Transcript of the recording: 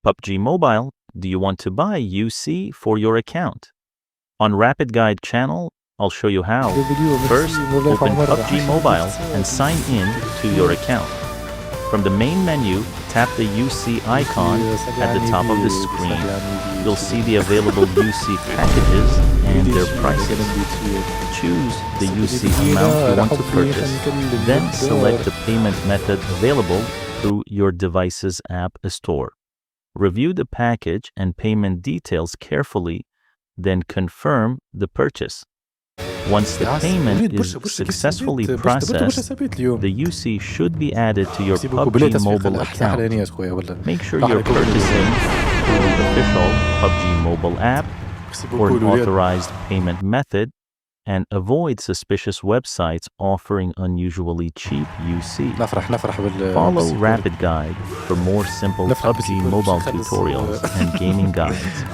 PUBG Mobile, do you want to buy UC for your account? On Rapidguide channel, I'll show you how. First, open PUBG Mobile and sign in to your account. From the main menu, tap the UC icon at the top of the screen. You'll see the available UC packages and their prices. Choose the UC amount you want to purchase, then select the payment method available through your device's app store. Review the package and payment details carefully, then confirm the purchase. Once the payment is successfully processed, the UC should be added to your PUBG Mobile account. Make sure you're purchasing through the official PUBG Mobile app or an authorized payment method, and avoid suspicious websites offering unusually cheap UC. Follow Rapidguide for more simple PUBG Mobile tutorials and gaming guides.